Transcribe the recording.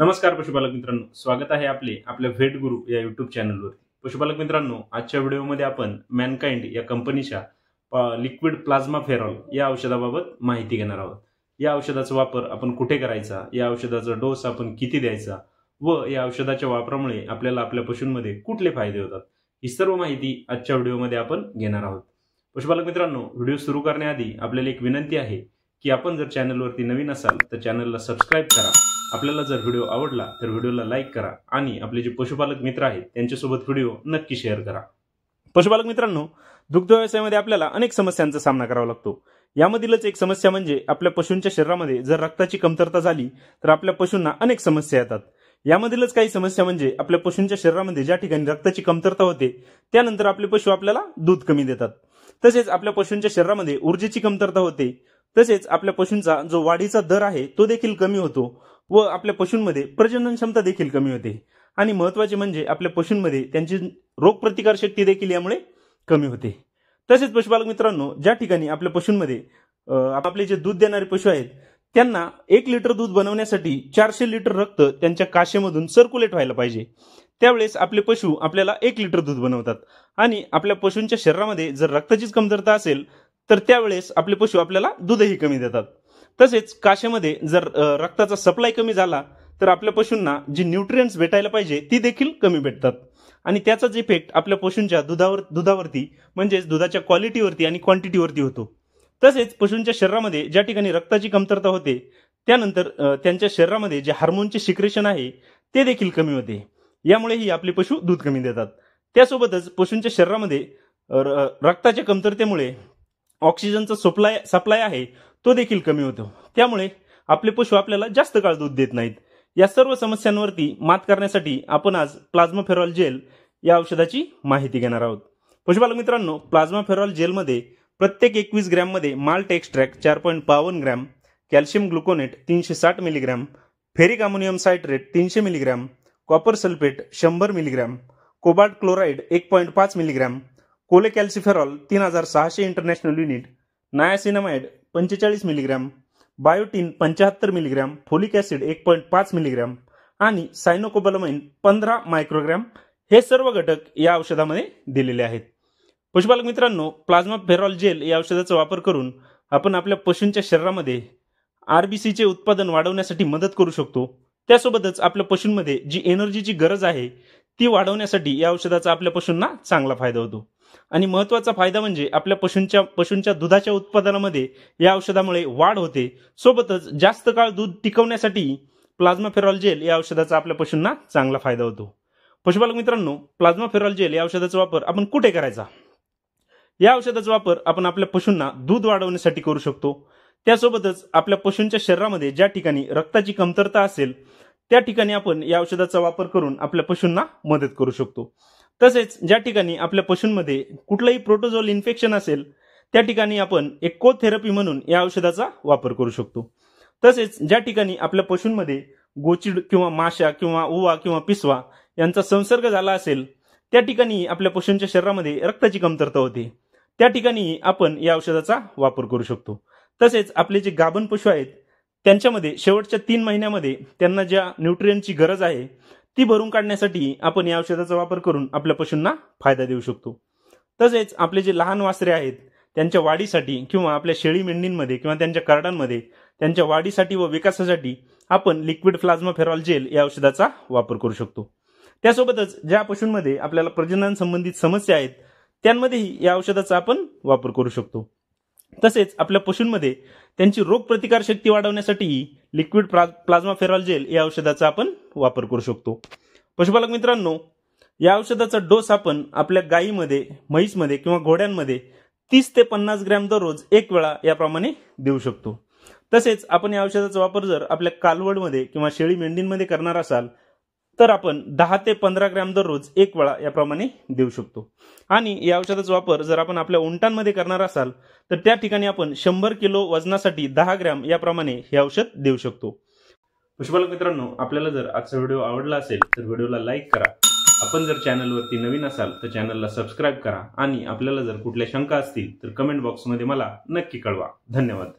नमस्कार पशुपालक मित्रांनो, स्वागत आहे आपल्या व्हेट गुरु या युट्यूब चॅनलवर। पशुपालक मित्रांनो, आजच्या व्हिडिओमध्ये आपण मॅनकाइंड या कंपनीच्या लिक्विड प्लाझ्मा फेरॉल या औषधाबाबत माहिती घेणार आहोत। या औषधाचा वापर आपण कुठे करायचा, या औषधाचा डोस आपण किती द्यायचा व या औषधाच्या वापरामुळे आपल्याला आपल्या पशूंमध्ये कुठले फायदे होतात, ही सर्व माहिती आजच्या व्हिडिओमध्ये आपण घेणार आहोत। पशुपालक मित्रांनो, व्हिडिओ सुरू करण्याआधी आपल्याला एक विनंती आहे की आपण जर चॅनलवरती नवीन असाल तर चॅनलला सबस्क्राइब करा। आपल्याला जर व्हिडिओ आवडला तर व्हिडिओला लाईक करा आणि आपले जे पशुपालक मित्र आहेत त्यांच्यासोबत व्हिडिओ नक्की शेअर करा। पशुपालक मित्रांनो, दुग्ध व्यवसायामध्ये आपल्याला अनेक समस्यांचा सामना करावा लागतो। यामधीलच एक समस्या म्हणजे आपल्या पशूंच्या शरीरामध्ये जर रक्ताची कमतरता झाली तर आपल्या पशूंना अनेक समस्या येतात। यामधीलच काही समस्या म्हणजे आपल्या पशूंच्या शरीरामध्ये ज्या ठिकाणी रक्ताची कमतरता होते त्यानंतर आपले पशु आपल्याला दूध कमी देतात। तसेच आपल्या पशूंच्या शरीरामध्ये ऊर्जेची कमतरता होते। तसेच आपल्या पशूंचा जो वाढीचा दर आहे तो देखील कमी होतो व आपल्या पशूंमध्ये प्रजनन क्षमता देखील कमी होते। आणि महत्त्वाचे म्हणजे आपल्या पशूंमध्ये त्यांची रोगप्रतिकार शक्ती देखील यामुळे कमी होते। तसेच पशुपालक मित्रांनो, ज्या ठिकाणी आपल्या पशूंमध्ये आपले जे दूध देणारे पशु आहेत त्यांना 1 लिटर दूध बनवण्यासाठी 400 लिटर रक्त त्यांच्या काशेमधून सर्क्युलेट व्हायला पाहिजे। त्यावेळेस आपले पशु आपल्याला 1 लिटर दूध बनवतात आणि आपल्या पशूंच्या शरीरामध्ये जर रक्ताचीच कमतरता असेल तर त्यावेळेस आपले पशु आपल्याला दूधही कमी देतात। तसेच काशेमध्ये जर रक्ताचा सप्लाय कमी झाला तर आपल्या पशूंना जी न्यूट्रिएंट्स भेटायला पाहिजे ती देखील कमी भेटतात आणि त्याचाच इफेक्ट आपल्या पशूंच्या दुधावरती म्हणजेच दुधाच्या क्वालिटीवरती आणि क्वांटिटीवरती होतो। तसेच पशूंच्या शरीरामध्ये ज्या ठिकाणी रक्ताची कमतरता होते त्यानंतर त्यांच्या शरीरामध्ये जे हार्मोनचे सिक्रेशन आहे ते देखील कमी होते। यामुळेही आपले पशु दूध कमी देतात। त्यासोबतच पशूंच्या शरीरामध्ये रक्ताच्या कमतरतेमुळे ऑक्सिजनचा सप्लाय आहे तो देखील कमी होतो। त्यामुळे आपले पशु आपल्याला जास्त काळ दूध देत नाहीत। या सर्व समस्यांवरती मात करण्यासाठी आपण आज प्लाझ्मा फेरॉल जेल या औषधाची माहिती घेणार आहोत। पशुपालक मित्रांनो, प्लाझ्मा फेरॉल जेलमध्ये प्रत्येक 21 ग्रॅम मध्ये malt extract 4.52 gram, calcium gluconate 360 milligram, ferric ammonium citrate 300 milligram, copper sulphate 100 milligram, cobalt chloride 1.5 milligram, cholecalciferol 3600 international unit, niacinamide 45 milligram, biotin 75 milligram, folic acid 1.5 milligram आणि सायनोकोबालामाइन 15 मायक्रोग्रॅम हे सर्व घटक या औषधामध्ये दिलेले आहेत। पशुपालक मित्रांनो, प्लाझ्मा फेरॉल जेल या औषधाचा वापर करून आपण आपल्या पशूंच्या शरीरामध्ये आरबीसीचे उत्पादन वाढवण्यासाठी मदत करू शकतो। त्यासोबतच आपल्या पशूंमध्ये जी एनर्जीची गरज आहे ती वाढवण्यासाठी या औषधाचा आपल्या पशूंना चांगला फायदा होतो। आणि महत्त्वाचा फायदा म्हणजे आपल्या पशूंच्या दुधाच्या उत्पादनामध्ये या औषधामुळे वाढ होते। सोबतच जास्त काळ दूध टिकवण्यासाठी प्लाझ्मा फेरॉल जेल या औषधाचा आपल्या पशूंना चांगला फायदा होतो। पशुपालक मित्रांनो, प्लाझ्मा फेरॉल जेल या औषधाचा वापर आपण कुठे करायचा? या औषधाचा वापर आपण आपल्या पशूंना दूध वाढवण्यासाठी करू शकतो। त्यासोबतच आपल्या पशूंच्या शरीरामध्ये ज्या ठिकाणी रक्ताची कमतरता असेल त्या ठिकाणी आपण या औषधाचा वापर करून आपल्या पशूंना मदत करू शकतो। तसेच ज्या ठिकाणी आपल्या पशूंमध्ये कुठलाही प्रोटोझोल इन्फेक्शन असेल त्या ठिकाणी आपण इको थेरपी म्हणून या औषधाचा वापर करू शकतो। तसेच ज्या ठिकाणी आपल्या पशूंमध्ये गोचिड किंवा माशा किंवा उवा किंवा पिसवा यांचा संसर्ग झाला असेल त्या ठिकाणी आपल्या पशूंच्या शरीरामध्ये रक्ताची कमतरता होते, त्या ठिकाणी आपण या औषधाचा वापर करू शकतो। तसेच आपले जे गाभण पशु आहेत त्यांच्यामध्ये शेवटच्या 3 महिन्यामध्ये त्यांना ज्या न्यूट्रिएंटची गरज आहे ती भरून काढण्यासाठी आपण या औषधाचा वापर करून आपल्या पशूंना फायदा देऊ शकतो। तसेच आपले जे लहान वासरे आहेत त्यांच्या वाढीसाठी किंवा आपल्या शेळी मेंढींमध्ये किंवा त्यांच्या कार्डांमध्ये त्यांच्या वाढीसाठी व विकासासाठी आपण लिक्विड प्लाझ्मा फेरॉल जेल या औषधाचा वापर करू शकतो। त्यासोबतच ज्या पशूंमध्ये आपल्याला प्रजनन संबंधित समस्या आहेत त्यांमध्येही या औषधाचा आपण वापर करू शकतो। तसेच आपल्या पशूंमध्ये त्यांची रोगप्रतिकार शक्ती वाढवण्यासाठी लिक्विड प्लाझ्मा फेरॉल जेल या औषधाचा आपण वापर करू शकतो। पशुपालक मित्रांनो, या औषधाचा डोस आपण आपल्या गायीमध्ये, म्हैसमध्ये किंवा घोड्यांमध्ये 30 ते 50 ग्रॅम दररोज 1 वेळा याप्रमाणे देऊ शकतो। तसेच आपण या औषधाचा वापर जर आपल्या कालवडमध्ये किंवा शेळी मेंढींमध्ये करणार असाल तर आपण 10 ते 15 ग्रॅम दररोज 1 वेळा याप्रमाणे देऊ शकतो। आणि या औषधाचा वापर जर आपण आपल्या उंटांमध्ये करणार असाल तर त्या ठिकाणी आपण 100 किलो वजनासाठी 10 ग्रॅम याप्रमाणे हे औषध देऊ शकतो। पशुपालक मित्रांनो, आपल्याला जर आजचा व्हिडिओ आवडला असेल तर व्हिडिओला लाईक करा। आपण जर चॅनलवरती नवीन असाल तर चॅनलला सबस्क्राइब करा आणि आपल्याला जर कुठल्या शंका असतील तर कमेंट बॉक्समध्ये मला नक्की कळवा। धन्यवाद।